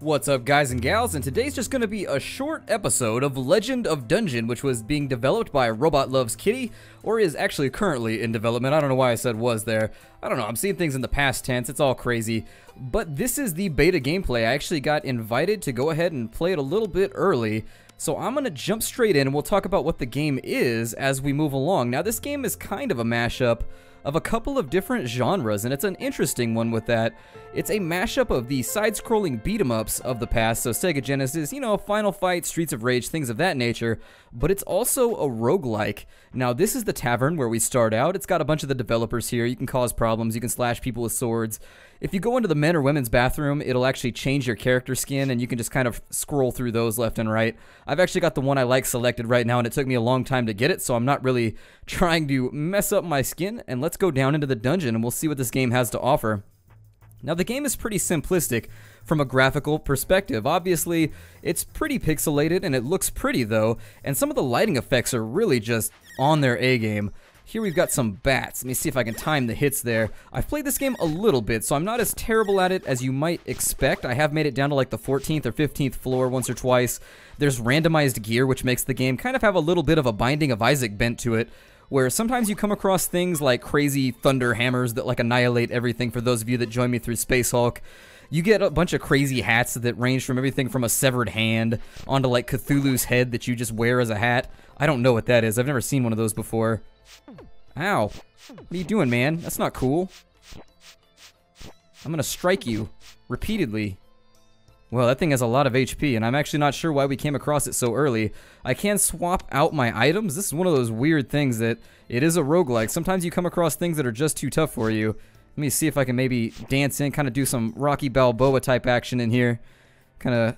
What's up, guys and gals, and today's just going to be a short episode of Legend of Dungeon, which was being developed by Robot Loves Kitty, or is actually currently in development. I don't know why I said was there. I don't know, I'm seeing things in the past tense, it's all crazy. But this is the beta gameplay. I actually got invited to go ahead and play it a little bit early, so I'm going to jump straight in and we'll talk about what the game is as we move along. Now, this game is kind of a mashup of a couple of different genres, and it's an interesting one with that. It's a mashup of the side-scrolling beat-em-ups of the past, so Sega Genesis, you know, Final Fight, Streets of Rage, things of that nature, but it's also a roguelike. Now, this is the tavern where we start out. It's got a bunch of the developers here. You can cause problems, you can slash people with swords. If you go into the men or women's bathroom, it'll actually change your character skin, and you can just kind of scroll through those left and right. I've actually got the one I like selected right now, and it took me a long time to get it, so I'm not really trying to mess up my skin. And let's go down into the dungeon, and we'll see what this game has to offer. Now, the game is pretty simplistic from a graphical perspective. Obviously, it's pretty pixelated, and it looks pretty, though, and some of the lighting effects are really just on their A-game. Here we've got some bats. Let me see if I can time the hits there. I've played this game a little bit, so I'm not as terrible at it as you might expect. I have made it down to like the 14th or 15th floor once or twice. There's randomized gear, which makes the game kind of have a little bit of a Binding of Isaac bent to it, where sometimes you come across things like crazy thunder hammers that like annihilate everything. For those of you that join me through Space Hulk, you get a bunch of crazy hats that range from everything from a severed hand onto like Cthulhu's head that you just wear as a hat. I don't know what that is. I've never seen one of those before. Ow. What are you doing, man? That's not cool. I'm gonna strike you repeatedly. Well, that thing has a lot of HP, and I'm actually not sure why we came across it so early. I can swap out my items. This is one of those weird things that it is a roguelike. Sometimes you come across things that are just too tough for you. Let me see if I can maybe dance in, kind of do some Rocky Balboa type action in here. Kind of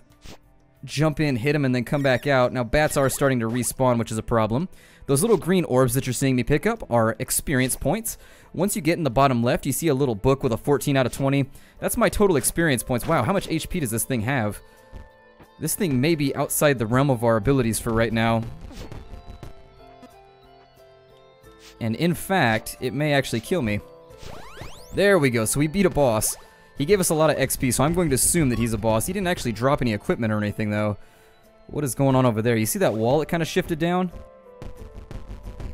jump in, hit him, and then come back out. Now, bats are starting to respawn, which is a problem. Those little green orbs that you're seeing me pick up are experience points. Once you get in the bottom left, you see a little book with a 14 out of 20. That's my total experience points. Wow, how much HP does this thing have? This thing may be outside the realm of our abilities for right now. And in fact, it may actually kill me. There we go, so we beat a boss. He gave us a lot of XP, so I'm going to assume that he's a boss. He didn't actually drop any equipment or anything, though. What is going on over there? You see that wall? It kind of shifted down?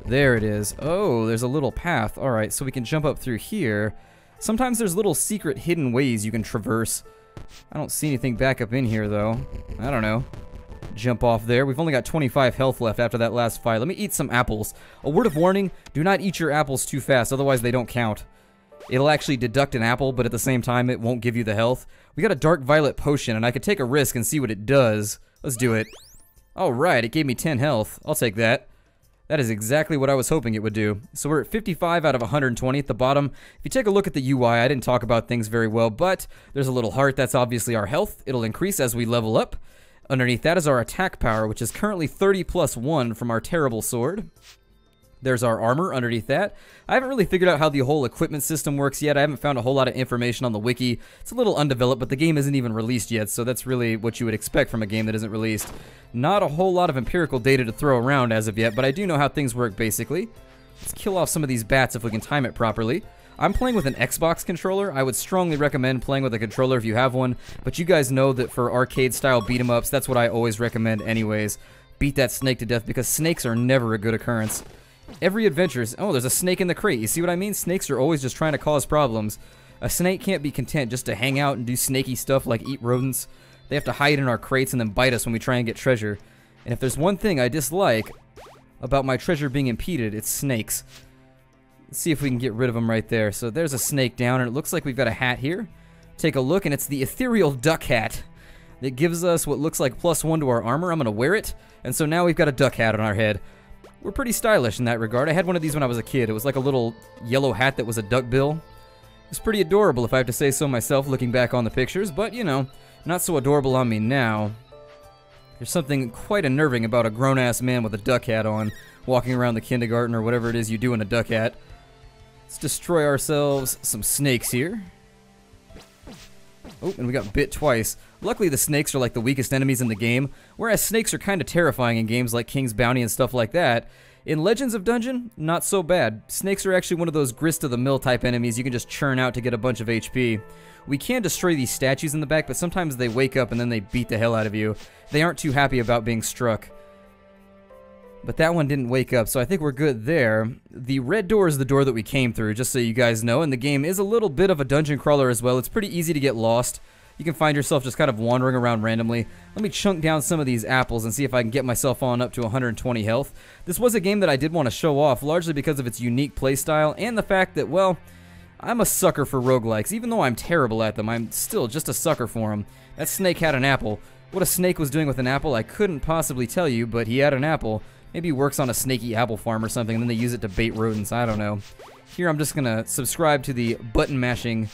There it is. Oh, there's a little path. Alright, so we can jump up through here. Sometimes there's little secret hidden ways you can traverse. I don't see anything back up in here, though. I don't know. Jump off there. We've only got 25 health left after that last fight. Let me eat some apples. A word of warning, do not eat your apples too fast, otherwise they don't count. It'll actually deduct an apple, but at the same time, it won't give you the health. We got a dark violet potion, and I could take a risk and see what it does. Let's do it. Alright, it gave me 10 health. I'll take that. That is exactly what I was hoping it would do. So we're at 55 out of 120 at the bottom. If you take a look at the UI, I didn't talk about things very well, but there's a little heart. That's obviously our health. It'll increase as we level up. Underneath that is our attack power, which is currently 30 plus 1 from our terrible sword. There's our armor underneath that. I haven't really figured out how the whole equipment system works yet. I haven't found a whole lot of information on the wiki. It's a little undeveloped, but the game isn't even released yet, so that's really what you would expect from a game that isn't released. Not a whole lot of empirical data to throw around as of yet, but I do know how things work basically. Let's kill off some of these bats if we can time it properly. I'm playing with an Xbox controller. I would strongly recommend playing with a controller if you have one, but you guys know that for arcade-style beat-em-ups, that's what I always recommend anyways. Beat that snake to death, because snakes are never a good occurrence. Every adventure is... Oh, there's a snake in the crate. You see what I mean? Snakes are always just trying to cause problems. A snake can't be content just to hang out and do snaky stuff like eat rodents. They have to hide in our crates and then bite us when we try and get treasure. And if there's one thing I dislike about my treasure being impeded, it's snakes. Let's see if we can get rid of them right there. So there's a snake down, and it looks like we've got a hat here. Take a look, and it's the Ethereal Duck Hat. That gives us what looks like +1 to our armor. I'm going to wear it. And so now we've got a duck hat on our head. We're pretty stylish in that regard. I had one of these when I was a kid. It was like a little yellow hat that was a duck bill. It's pretty adorable if I have to say so myself looking back on the pictures, but you know, not so adorable on me now. There's something quite unnerving about a grown-ass man with a duck hat on, walking around the kindergarten or whatever it is you do in a duck hat. Let's destroy ourselves some snakes here. Oh, and we got bit twice. Luckily, the snakes are like the weakest enemies in the game, whereas snakes are kind of terrifying in games like King's Bounty and stuff like that. In Legends of Dungeon, not so bad. Snakes are actually one of those grist-of-the-mill type enemies you can just churn out to get a bunch of HP. We can destroy these statues in the back, but sometimes they wake up and then they beat the hell out of you. They aren't too happy about being struck. But that one didn't wake up, so I think we're good there. The red door is the door that we came through, just so you guys know, and the game is a little bit of a dungeon crawler as well. It's pretty easy to get lost. You can find yourself just kind of wandering around randomly. Let me chunk down some of these apples and see if I can get myself on up to 120 health. This was a game that I did want to show off, largely because of its unique playstyle and the fact that, well, I'm a sucker for roguelikes. Even though I'm terrible at them, I'm still just a sucker for them. That snake had an apple. What a snake was doing with an apple, I couldn't possibly tell you, but he had an apple. Maybe he works on a snaky apple farm or something, and then they use it to bait rodents. I don't know. Here I'm just going to subscribe to the button mashing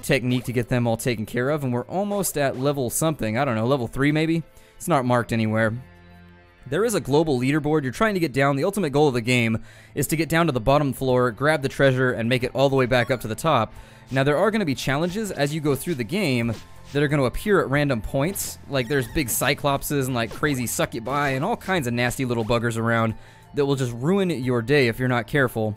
technique to get them all taken care of, and we're almost at level something. I don't know, level 3 maybe? It's not marked anywhere. There is a global leaderboard. You're trying to get down. The ultimate goal of the game is to get down to the bottom floor, grab the treasure, and make it all the way back up to the top. Now, there are going to be challenges as you go through the game that are going to appear at random points. Like, there's big cyclopses and, like, crazy succubi and all kinds of nasty little buggers around that will just ruin your day if you're not careful.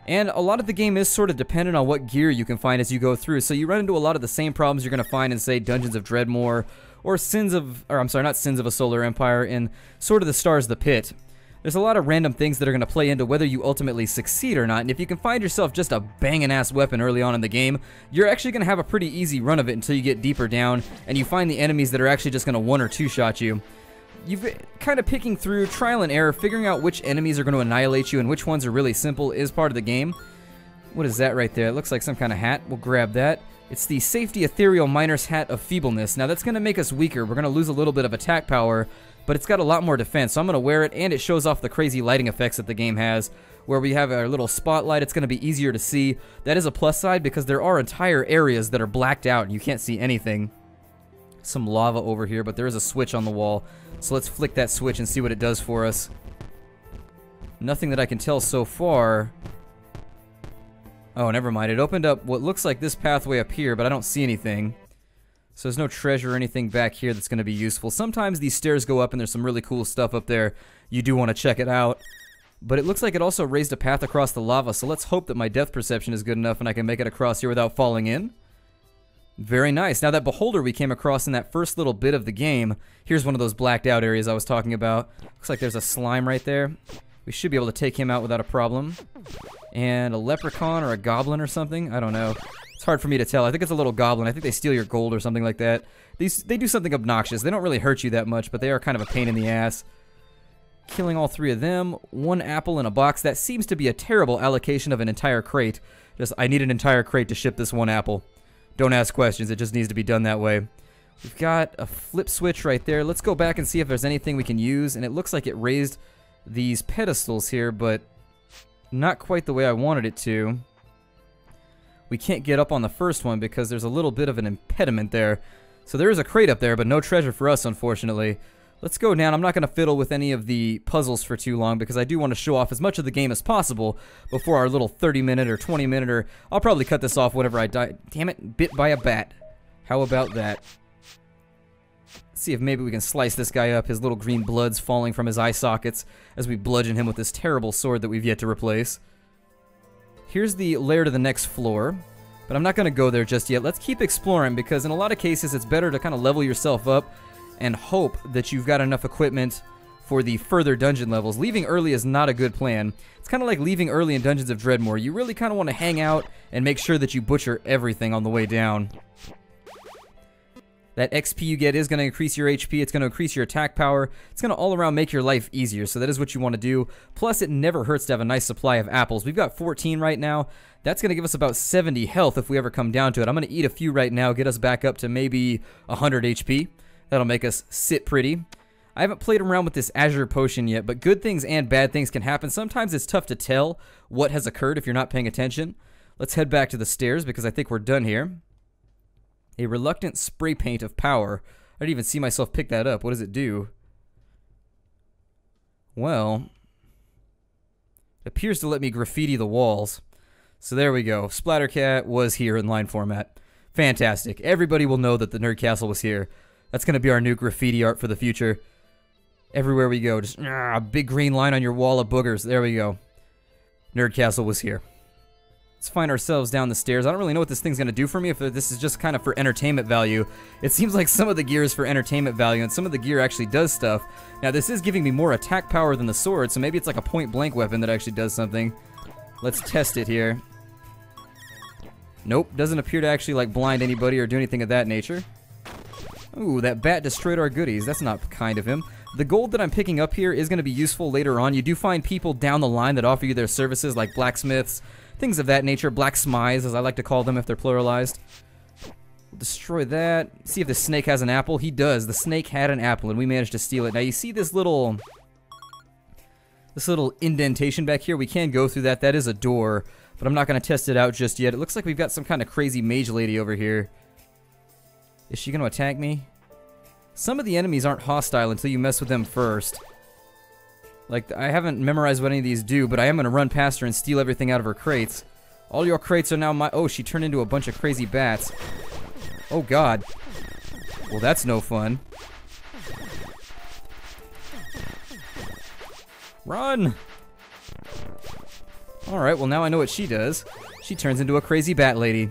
And a lot of the game is sort of dependent on what gear you can find as you go through, so you run into a lot of the same problems you're going to find in, say, Dungeons of Dreadmore, or not Sins of a Solar Empire, in sort of the Stars of the Pit. There's a lot of random things that are going to play into whether you ultimately succeed or not, and if you can find yourself just a banging-ass weapon early on in the game, you're actually going to have a pretty easy run of it until you get deeper down, and you find the enemies that are actually just going to one- or two-shot you. You've kind of picking through trial and error, figuring out which enemies are going to annihilate you and which ones are really simple is part of the game. What is that right there? It looks like some kind of hat. We'll grab that. It's the Safety Ethereal Miner's Hat of Feebleness. Now that's going to make us weaker. We're going to lose a little bit of attack power, but it's got a lot more defense, so I'm going to wear it, and it shows off the crazy lighting effects that the game has, where we have our little spotlight. It's going to be easier to see. That is a plus side because there are entire areas that are blacked out and you can't see anything. Some lava over here, but there is a switch on the wall. So let's flick that switch and see what it does for us. Nothing that I can tell so far. Oh, never mind. It opened up what looks like this pathway up here, but I don't see anything. So there's no treasure or anything back here that's going to be useful. Sometimes these stairs go up and there's some really cool stuff up there. You do want to check it out. But it looks like it also raised a path across the lava, so let's hope that my depth perception is good enough and I can make it across here without falling in. Very nice. Now that beholder we came across in that first little bit of the game, here's one of those blacked out areas I was talking about. Looks like there's a slime right there. We should be able to take him out without a problem. And a leprechaun or a goblin or something? I don't know. It's hard for me to tell. I think it's a little goblin. I think they steal your gold or something like that. They do something obnoxious. They don't really hurt you that much, but they are kind of a pain in the ass. Killing all three of them. One apple in a box. That seems to be a terrible allocation of an entire crate. Just, I need an entire crate to ship this one apple. Don't ask questions, it just needs to be done that way. We've got a flip switch right there. Let's go back and see if there's anything we can use, and it looks like it raised these pedestals here, but not quite the way I wanted it to. We can't get up on the first one because there's a little bit of an impediment there. So there is a crate up there, but no treasure for us, unfortunately. Let's go down. I'm not going to fiddle with any of the puzzles for too long because I do want to show off as much of the game as possible before our little 30-minute or 20-minute, or I'll probably cut this off whenever I die. Damn it, bit by a bat. How about that? Let's see if maybe we can slice this guy up, his little green blood's falling from his eye sockets as we bludgeon him with this terrible sword that we've yet to replace. Here's the lair to the next floor, but I'm not going to go there just yet. Let's keep exploring because in a lot of cases it's better to kind of level yourself up and hope that you've got enough equipment for the further dungeon levels. Leaving early is not a good plan. It's kind of like leaving early in Dungeons of Dreadmore. You really kind of want to hang out and make sure that you butcher everything on the way down. That XP you get is going to increase your HP, it's going to increase your attack power, it's going to all around make your life easier, so that is what you want to do. Plus, it never hurts to have a nice supply of apples. We've got 14 right now. That's going to give us about 70 health if we ever come down to it. I'm going to eat a few right now, get us back up to maybe 100 HP. That'll make us sit pretty. I haven't played around with this Azure Potion yet, but good things and bad things can happen. Sometimes it's tough to tell what has occurred if you're not paying attention. Let's head back to the stairs because I think we're done here. A reluctant spray paint of power. I didn't even see myself pick that up. What does it do? Well, it appears to let me graffiti the walls. So there we go. Splattercat was here in line format. Fantastic. Everybody will know that the Nerd Castle was here. That's going to be our new graffiti art for the future. Everywhere we go, just a big green line on your wall of boogers. There we go. Nerd Castle was here. Let's find ourselves down the stairs. I don't really know what this thing's gonna do for me, if this is just kind of for entertainment value. It seems like some of the gear is for entertainment value, and some of the gear actually does stuff. Now, this is giving me more attack power than the sword, so maybe it's like a point-blank weapon that actually does something. Let's test it here. Nope, doesn't appear to actually like blind anybody or do anything of that nature. Ooh, that bat destroyed our goodies. That's not kind of him. The gold that I'm picking up here is going to be useful later on. You do find people down the line that offer you their services, like blacksmiths, things of that nature. Blacksmiths, as I like to call them if they're pluralized. We'll destroy that. See if the snake has an apple. He does. The snake had an apple, and we managed to steal it. Now, you see this little indentation back here? We can go through that. That is a door, but I'm not going to test it out just yet. It looks like we've got some kind of crazy mage lady over here. Is she going to attack me? Some of the enemies aren't hostile until you mess with them first. Like, I haven't memorized what any of these do, but I am going to run past her and steal everything out of her crates. All your crates are now my... Oh, she turned into a bunch of crazy bats. Oh, God. Well, that's no fun. Run! Alright, well, now I know what she does. She turns into a crazy bat lady.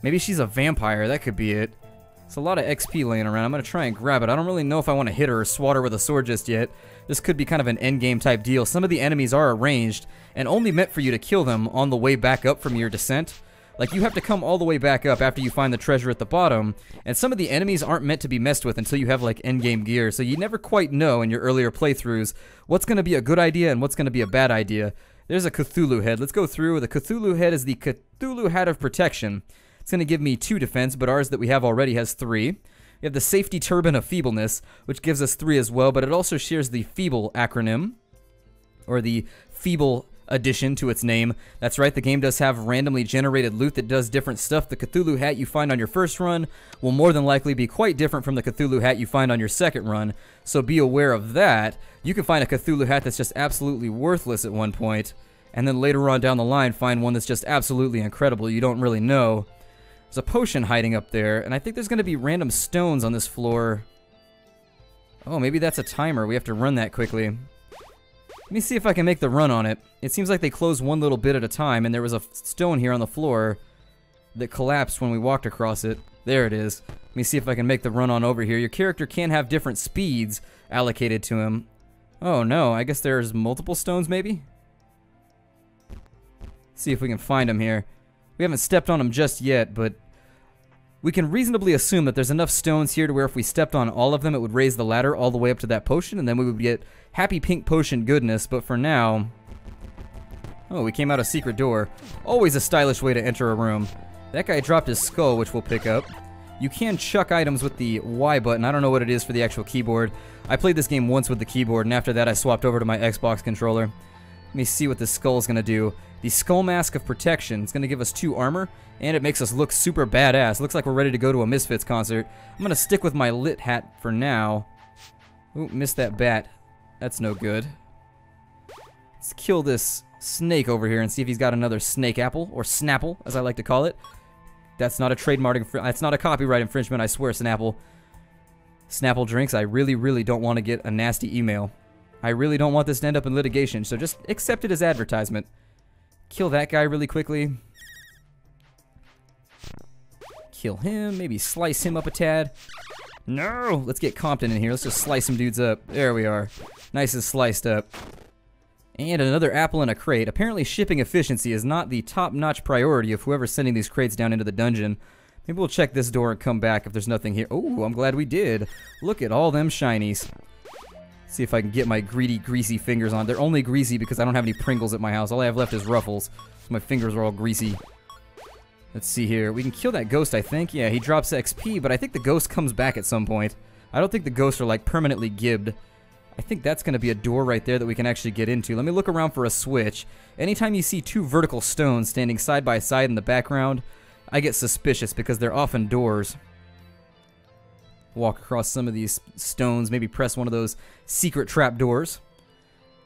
Maybe she's a vampire. That could be it. There's a lot of XP laying around. I'm going to try and grab it. I don't really know if I want to hit her or swat her with a sword just yet. This could be kind of an endgame type deal. Some of the enemies are arranged and only meant for you to kill them on the way back up from your descent. Like, you have to come all the way back up after you find the treasure at the bottom, and some of the enemies aren't meant to be messed with until you have, like, endgame gear, so you never quite know in your earlier playthroughs what's going to be a good idea and what's going to be a bad idea. There's a Cthulhu head. Let's go through. The Cthulhu head is the Cthulhu Hat of Protection. It's going to give me 2 defense, but ours that we have already has 3. We have the Safety Turban of Feebleness, which gives us 3 as well, but it also shares the Feeble acronym, or the Feeble addition to its name. That's right, the game does have randomly generated loot that does different stuff. The Cthulhu hat you find on your first run will more than likely be quite different from the Cthulhu hat you find on your second run, so be aware of that. You can find a Cthulhu hat that's just absolutely worthless at one point, and then later on down the line find one that's just absolutely incredible. You don't really know. There's a potion hiding up there, and I think there's going to be random stones on this floor. Oh, maybe that's a timer. We have to run that quickly. Let me see if I can make the run on it. It seems like they close one little bit at a time, and there was a stone here on the floor that collapsed when we walked across it. There it is. Let me see if I can make the run on over here. Your character can have different speeds allocated to him. Oh no, I guess there's multiple stones maybe? See if we can find them here. We haven't stepped on them just yet, but we can reasonably assume that there's enough stones here to where if we stepped on all of them, it would raise the ladder all the way up to that potion, and then we would get happy pink potion goodness. But for now... Oh, we came out a secret door. Always a stylish way to enter a room. That guy dropped his skull, which we'll pick up. You can chuck items with the Y button. I don't know what it is for the actual keyboard. I played this game once with the keyboard, and after that I swapped over to my Xbox controller. Let me see what this skull's gonna do. The Skull Mask of Protection. It's gonna give us 2 armor, and it makes us look super badass. Looks like we're ready to go to a Misfits concert. I'm gonna stick with my lit hat for now. Ooh, missed that bat. That's no good. Let's kill this snake over here and see if he's got another snake apple, or snapple, as I like to call it. That's not a trademark, that's not a copyright infringement, I swear, Snapple. Snapple drinks, I really, really don't want to get a nasty email. I really don't want this to end up in litigation, so just accept it as advertisement. Kill that guy really quickly. Kill him, maybe slice him up a tad. No! Let's get Compton in here, let's just slice some dudes up. There we are. Nice and sliced up. And another apple in a crate. Apparently shipping efficiency is not the top-notch priority of whoever's sending these crates down into the dungeon. Maybe we'll check this door and come back if there's nothing here. Oh, I'm glad we did. Look at all them shinies. See if I can get my greedy, greasy fingers on. They're only greasy because I don't have any Pringles at my house. All I have left is Ruffles. My fingers are all greasy. Let's see here. We can kill that ghost, I think. Yeah, he drops XP, but I think the ghost comes back at some point. I don't think the ghosts are, like, permanently gibbed. I think that's going to be a door right there that we can actually get into. Let me look around for a switch. Anytime you see 2 vertical stones standing side by side in the background, I get suspicious because they're often doors. Walk across some of these stones, maybe press one of those secret trap doors.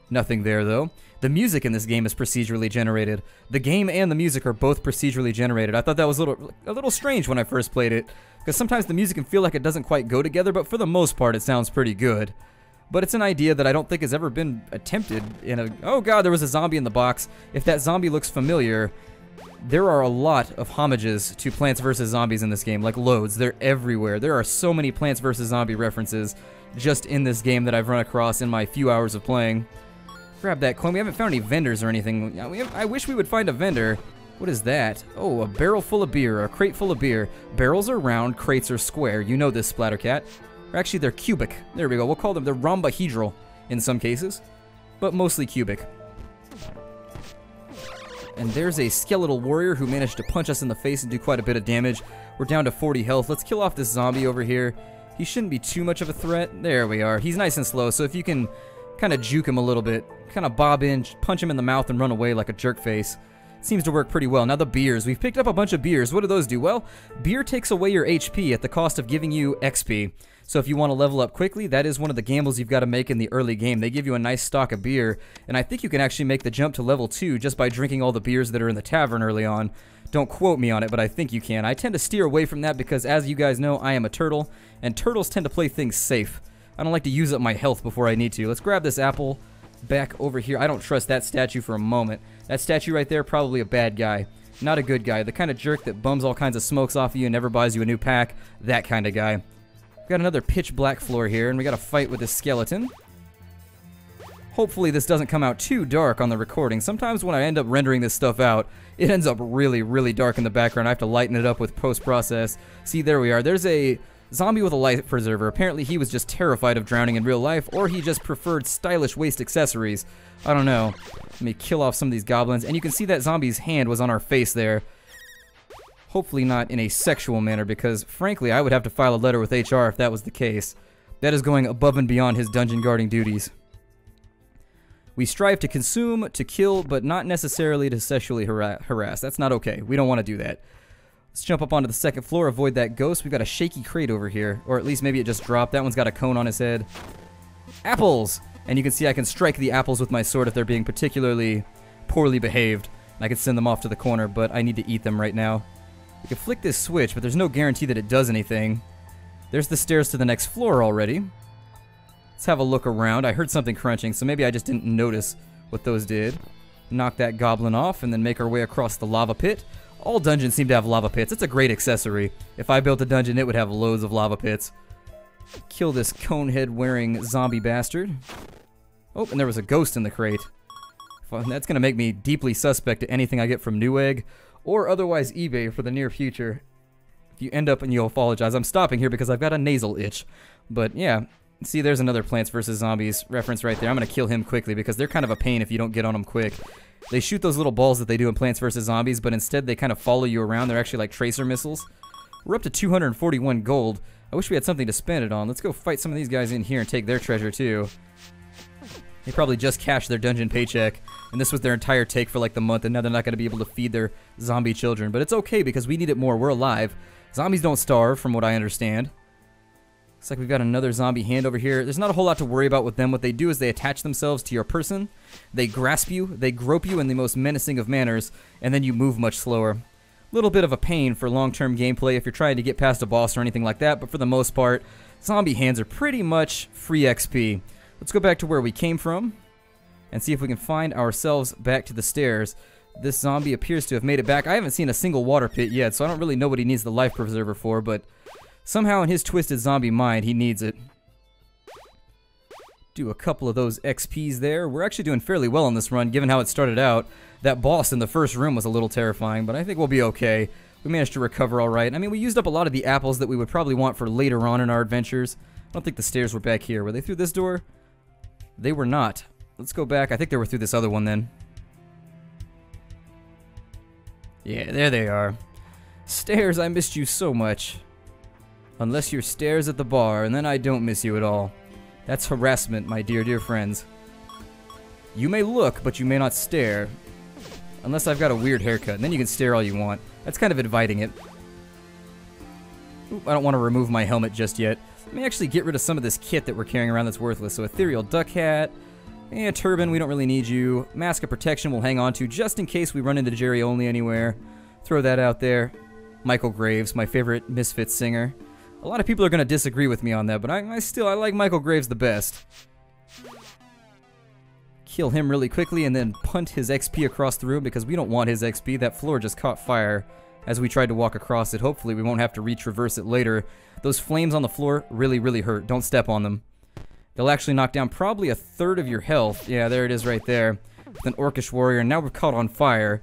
Nothing there, though. The music in this game is procedurally generated. The game and the music are both procedurally generated. I thought that was a little strange when I first played it, because sometimes the music can feel like it doesn't quite go together, but for the most part, it sounds pretty good. But it's an idea that I don't think has ever been attempted in a... Oh god, there was a zombie in the box. If that zombie looks familiar, there are a lot of homages to Plants vs. Zombies in this game, like loads. They're everywhere. There are so many Plants vs. Zombie references just in this game that I've run across in my few hours of playing. Grab that coin. We haven't found any vendors or anything. I wish we would find a vendor. What is that? Oh, a barrel full of beer, a crate full of beer. Barrels are round, crates are square. You know this, Splattercat. Or actually, they're cubic. There we go. We'll call them, they're rhombohedral in some cases, but mostly cubic. And there's a skeletal warrior who managed to punch us in the face and do quite a bit of damage. We're down to 40 health. Let's kill off this zombie over here. He shouldn't be too much of a threat. There we are. He's nice and slow, so if you can kind of juke him a little bit, kind of bob in, punch him in the mouth and run away like a jerk face. Seems to work pretty well. Now the beers. We've picked up a bunch of beers. What do those do? Well, beer takes away your HP at the cost of giving you XP. So if you want to level up quickly, that is one of the gambles you've got to make in the early game. They give you a nice stock of beer, and I think you can actually make the jump to level 2 just by drinking all the beers that are in the tavern early on. Don't quote me on it, but I think you can. I tend to steer away from that because, as you guys know, I am a turtle, and turtles tend to play things safe. I don't like to use up my health before I need to. Let's grab this apple back over here. I don't trust that statue for a moment. That statue right there, probably a bad guy. Not a good guy. The kind of jerk that bums all kinds of smokes off of you and never buys you a new pack. That kind of guy. We've got another pitch black floor here, and we got to fight with this skeleton. Hopefully this doesn't come out too dark on the recording. Sometimes when I end up rendering this stuff out, it ends up really, really dark in the background. I have to lighten it up with post-process. See, there we are. There's a zombie with a life preserver. Apparently he was just terrified of drowning in real life, or he just preferred stylish waist accessories. I don't know. Let me kill off some of these goblins. And you can see that zombie's hand was on our face there. Hopefully not in a sexual manner, because frankly I would have to file a letter with HR if that was the case. That is going above and beyond his dungeon guarding duties. We strive to consume, to kill, but not necessarily to sexually harass. That's not okay. We don't want to do that. Let's jump up onto the second floor, avoid that ghost. We've got a shaky crate over here, or at least maybe it just dropped. That one's got a cone on his head. Apples! And you can see I can strike the apples with my sword if they're being particularly poorly behaved. I could send them off to the corner, but I need to eat them right now. We can flick this switch, but there's no guarantee that it does anything. There's the stairs to the next floor already. Let's have a look around. I heard something crunching, so maybe I just didn't notice what those did. Knock that goblin off, and then make our way across the lava pit. All dungeons seem to have lava pits. It's a great accessory. If I built a dungeon, it would have loads of lava pits. Kill this cone head wearing zombie bastard. Oh, and there was a ghost in the crate. That's going to make me deeply suspect to anything I get from Newegg or otherwise eBay for the near future. If you end up and you'll apologize. I'm stopping here because I've got a nasal itch. But yeah, see, there's another Plants vs. Zombies reference right there. I'm going to kill him quickly because they're kind of a pain if you don't get on them quick. They shoot those little balls that they do in Plants vs. Zombies, but instead they kind of follow you around. They're actually like tracer missiles. We're up to 241 gold. I wish we had something to spend it on. Let's go fight some of these guys in here and take their treasure too. They probably just cashed their dungeon paycheck, and this was their entire take for like the month, and now they're not going to be able to feed their zombie children. But it's okay because we need it more. We're alive. Zombies don't starve, from what I understand. Looks like we've got another zombie hand over here. There's not a whole lot to worry about with them. What they do is they attach themselves to your person. They grasp you. They grope you in the most menacing of manners, and then you move much slower. Little bit of a pain for long-term gameplay if you're trying to get past a boss or anything like that, but for the most part, zombie hands are pretty much free XP. Let's go back to where we came from and see if we can find ourselves back to the stairs. This zombie appears to have made it back. I haven't seen a single water pit yet, so I don't really know what he needs the life preserver for, but somehow in his twisted zombie mind, he needs it. Do a couple of those XPs there. We're actually doing fairly well on this run, given how it started out. That boss in the first room was a little terrifying, but I think we'll be okay. We managed to recover all right. I mean, we used up a lot of the apples that we would probably want for later on in our adventures. I don't think the stairs were back here. Were they through this door? They were not. Let's go back. I think they were through this other one then. Yeah, there they are. Stairs, I missed you so much. Unless you're stairs at the bar, and then I don't miss you at all. That's harassment, my dear, dear friends. You may look, but you may not stare. Unless I've got a weird haircut, and then you can stare all you want. That's kind of inviting it. Oop, I don't want to remove my helmet just yet. Let me actually get rid of some of this kit that we're carrying around that's worthless. So Ethereal Duck Hat, And Turban, we don't really need you. Mask of Protection we'll hang on to just in case we run into Jerry Only anywhere. Throw that out there. Michael Graves, my favorite Misfits singer. A lot of people are going to disagree with me on that, but I like Michael Graves the best. Kill him really quickly and then punt his XP across the room because we don't want his XP. That floor just caught fire as we tried to walk across it. Hopefully we won't have to retraverse it later. Those flames on the floor really, really hurt. Don't step on them. They'll actually knock down probably a third of your health. Yeah, there it is right there. With an Orcish Warrior, and now we're caught on fire.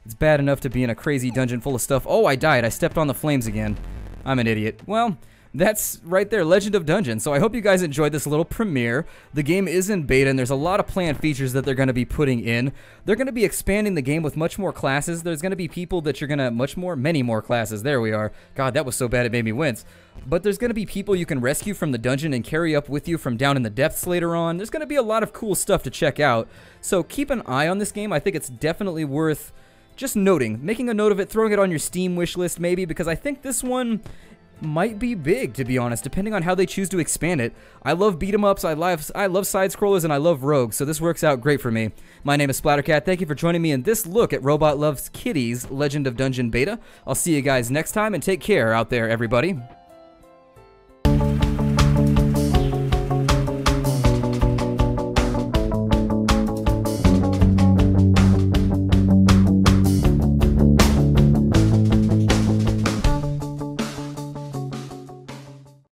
It's bad enough to be in a crazy dungeon full of stuff. Oh, I died. I stepped on the flames again. I'm an idiot. Well, that's right there, Legend of Dungeon. So I hope you guys enjoyed this little premiere. The game is in beta, and there's a lot of planned features that they're going to be putting in. They're going to be expanding the game with much more classes. There's going to be people that you're going to, many more classes. There we are. God, that was so bad it made me wince. But there's going to be people you can rescue from the dungeon and carry up with you from down in the depths later on. There's going to be a lot of cool stuff to check out. So keep an eye on this game. I think it's definitely worth just noting, making a note of it, throwing it on your Steam wish list maybe, because I think this one might be big, to be honest, depending on how they choose to expand it. I love beat-em-ups, I love side-scrollers, and I love rogues, so this works out great for me. My name is Splattercat. Thank you for joining me in this look at Robot Loves Kitty's Legend of Dungeon Beta. I'll see you guys next time, and take care out there, everybody.